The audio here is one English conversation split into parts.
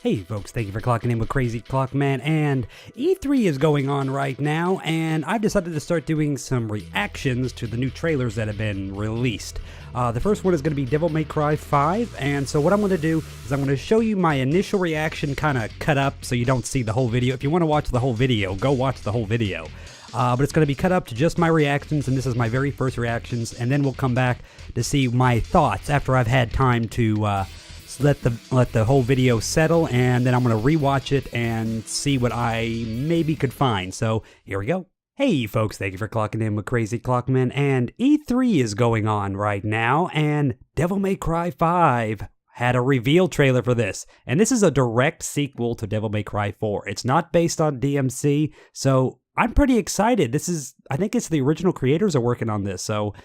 Hey folks, thank you for clocking in with Crazy Clockman, and E3 is going on right now, and I've decided to start doing some reactions to the new trailers that have been released. The first one is going to be Devil May Cry 5, and so what I'm going to do is I'm going to show you my initial reaction kind of cut up so you don't see the whole video. If you want to watch the whole video, go watch the whole video. But it's going to be cut up to just my reactions, and this is my very first reactions, and then we'll come back to see my thoughts after I've had time to let the whole video settle, and then I'm going to rewatch it and see what I maybe could find. So here we go. Hey folks, thank you for clocking in with Crazy Clockman, and E3 is going on right now, and Devil May Cry 5 had a reveal trailer for this, and this is a direct sequel to Devil May Cry 4. It's not based on DMC, so I'm pretty excited. I think it's the original creators are working on this, so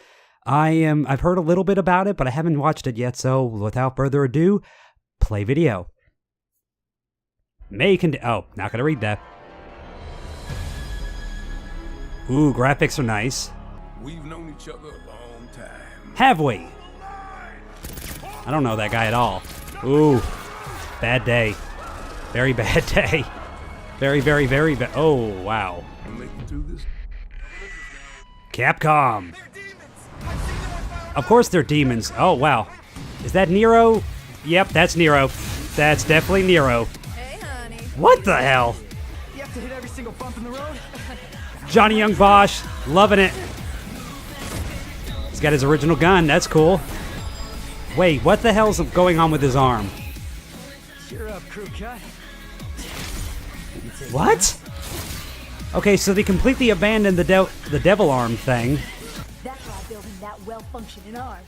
I've heard a little bit about it, but I haven't watched it yet, so without further ado, play video. Oh, not gonna read that. Ooh, graphics are nice. We've known each other a long time. Have we? I don't know that guy at all. Ooh, bad day. Very bad day. Very, very, very bad. Oh, wow. I'm making through this. CAPCOM. Of course they're demons. Oh, wow. Is that Nero? Yep, that's Nero. That's definitely Nero. Hey, honey. What the hell? You have to hit every single bump in the road? Johnny Young Bosch, loving it. He's got his original gun. That's cool. Wait, what the hell's going on with his arm? Cheer up, crew cut. What? Okay, so they completely abandoned the devil arm thing. That's why building that well-functioning arm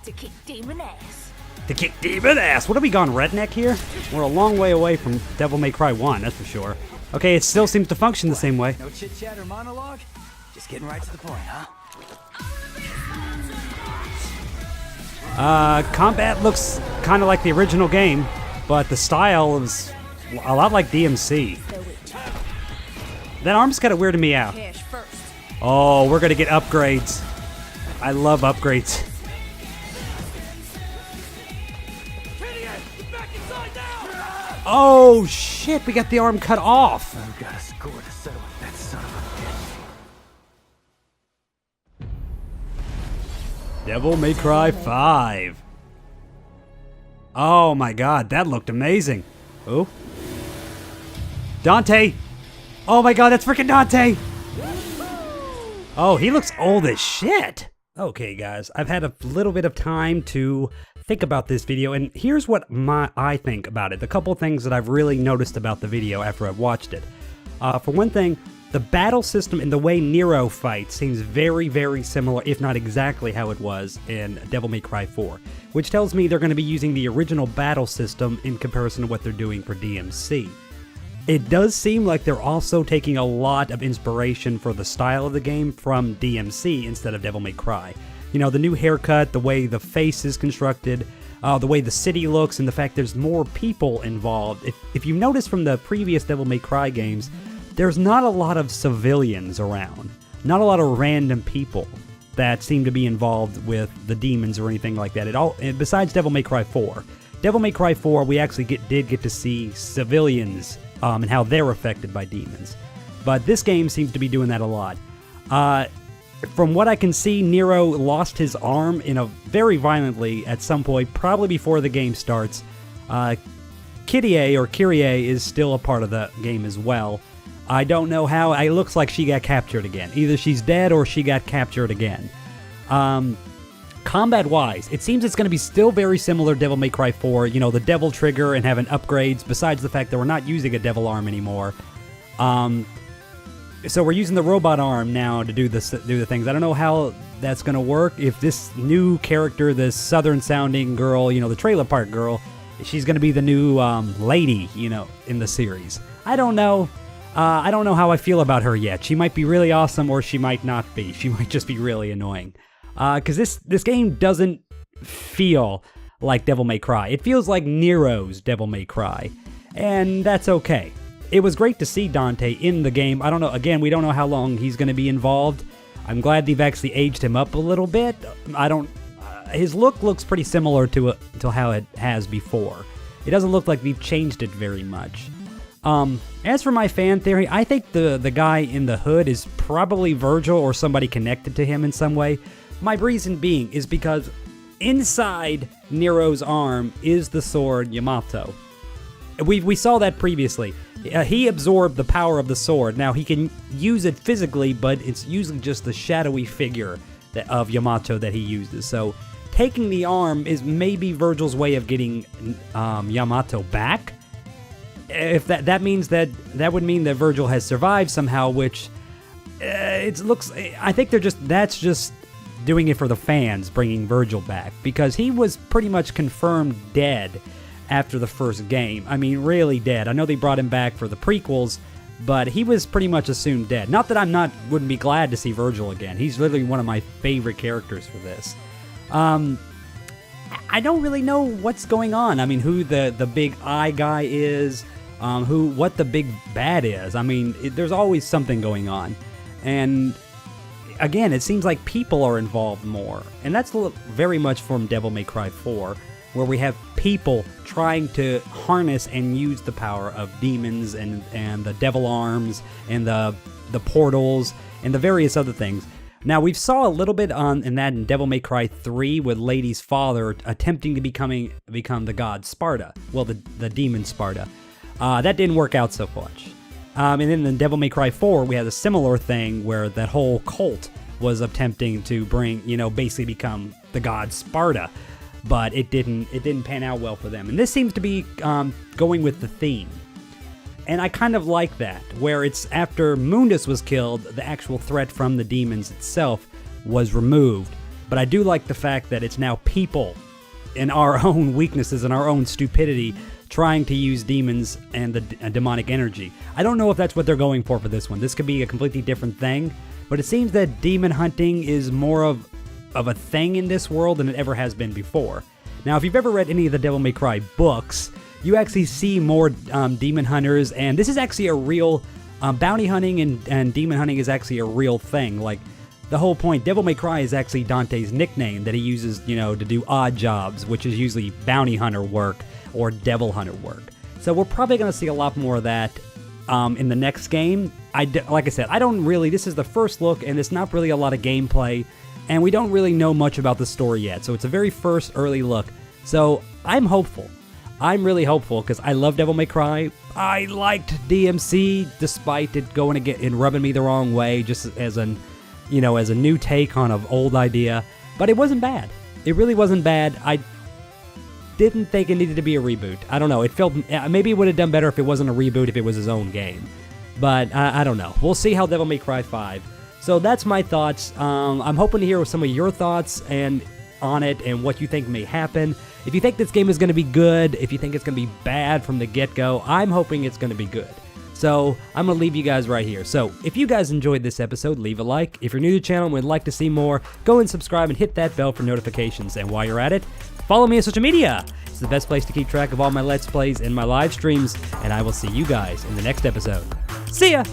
to kick demon ass. To kick demon ass. What have we gone redneck here? We're a long way away from Devil May Cry 1, that's for sure. Okay, it still seems to function the same way. No chit-chat or monologue? Just getting right to the point, huh? Combat looks kind of like the original game, but the style is a lot like DMC. That arm's kind of weirded me out. Cash first. Oh, we're gonna get upgrades. I love upgrades. Oh shit, we got the arm cut off. I've got a score to settle with that son of a bitch. Devil May Cry 5. Oh my god, that looked amazing. Oh. Dante! Oh my god, that's freaking Dante! Oh, he looks old as shit! Okay guys, I've had a little bit of time to think about this video, and here's what I think about it. The couple things that I've really noticed about the video after I've watched it. For one thing, the battle system and the way Nero fights seems very, very similar, if not exactly how it was in Devil May Cry 4, which tells me they're going to be using the original battle system in comparison to what they're doing for DMC. It does seem like they're also taking a lot of inspiration for the style of the game from DMC instead of Devil May Cry. You know, the new haircut, the way the face is constructed, the way the city looks, and the fact there's more people involved. If you notice from the previous Devil May Cry games, there's not a lot of civilians around. Not a lot of random people that seem to be involved with the demons or anything like that at all, besides Devil May Cry 4. Devil May Cry 4, we actually did get to see civilians and how they're affected by demons. But this game seems to be doing that a lot. From what I can see, Nero lost his arm very violently at some point, probably before the game starts. Kyrie is still a part of the game as well. I don't know how. It looks like she got captured again. Either she's dead or she got captured again. Combat-wise, it seems it's going to be still very similar to Devil May Cry 4. You know, the devil trigger and having upgrades, besides the fact that we're not using a devil arm anymore. So we're using the robot arm now to do the things. I don't know how that's going to work. If this new character, this southern-sounding girl, you know, the trailer park girl, she's going to be the new lady, you know, in the series. I don't know. I don't know how I feel about her yet. She might be really awesome, or she might not be. She might just be really annoying. Because this game doesn't feel like Devil May Cry. It feels like Nero's Devil May Cry, and that's okay. It was great to see Dante in the game. I don't know, again, we don't know how long he's going to be involved. I'm glad they've actually aged him up a little bit. His look looks pretty similar to how it has before. it doesn't look like they've changed it very much. As for my fan theory, I think the guy in the hood is probably Virgil or somebody connected to him in some way. My reason being is because inside Nero's arm is the sword Yamato. We saw that previously. He absorbed the power of the sword. Now, he can use it physically, but it's usually just the shadowy figure of Yamato that he uses. So, taking the arm is maybe Virgil's way of getting Yamato back. If that means that would mean that Virgil has survived somehow, which it looks. I think that's just doing it for the fans, bringing Virgil back, because he was pretty much confirmed dead after the first game. I mean, really dead. I know they brought him back for the prequels, but he was pretty much assumed dead. Not that wouldn't be glad to see Virgil again. He's literally one of my favorite characters for this. I don't really know what's going on. I mean, who the big eye guy is, what the big bad is. I mean, there's always something going on. And again, it seems like people are involved more. And that's very much from Devil May Cry 4, where we have people trying to harness and use the power of demons and the devil arms and the portals and the various other things. Now, we saw a little bit in Devil May Cry 3 with Lady's father attempting to become the god Sparta. Well, the demon Sparta. That didn't work out so much. And then in Devil May Cry 4, we had a similar thing where that whole cult was attempting to basically become the god Sparta. But it didn't pan out well for them. And this seems to be going with the theme. And I kind of like that, where it's after Mundus was killed, the actual threat from the demons itself was removed. But I do like the fact that it's now people in our own weaknesses and our own stupidity trying to use demons and the demonic energy. I don't know if that's what they're going for this one. This could be a completely different thing. But it seems that demon hunting is more of a thing in this world than it ever has been before. Now, if you've ever read any of the Devil May Cry books, you actually see more demon hunters, and this is actually a real bounty hunting and demon hunting is actually a real thing. Like, the whole point, Devil May Cry is actually Dante's nickname that he uses, to do odd jobs, which is usually bounty hunter work or devil hunter work. So we're probably going to see a lot more of that in the next game. Like I said, this is the first look, and it's not really a lot of gameplay. And we don't really know much about the story yet, so it's a very first early look. So I'm hopeful. I'm really hopeful because I love Devil May Cry. I liked DMC despite it going to and rubbing me the wrong way, just as a new take on an old idea. But it wasn't bad. It really wasn't bad. I didn't think it needed to be a reboot. I don't know. It felt maybe it would have done better if it wasn't a reboot, if it was his own game. But I don't know. We'll see how Devil May Cry 5. So that's my thoughts. I'm hoping to hear some of your thoughts on it and what you think may happen. If you think this game is going to be good, if you think it's going to be bad from the get-go, I'm hoping it's going to be good. So I'm going to leave you guys right here. So if you guys enjoyed this episode, leave a like. If you're new to the channel and would like to see more, go and subscribe and hit that bell for notifications. And while you're at it, follow me on social media. It's the best place to keep track of all my Let's Plays and my live streams. And I will see you guys in the next episode. See ya!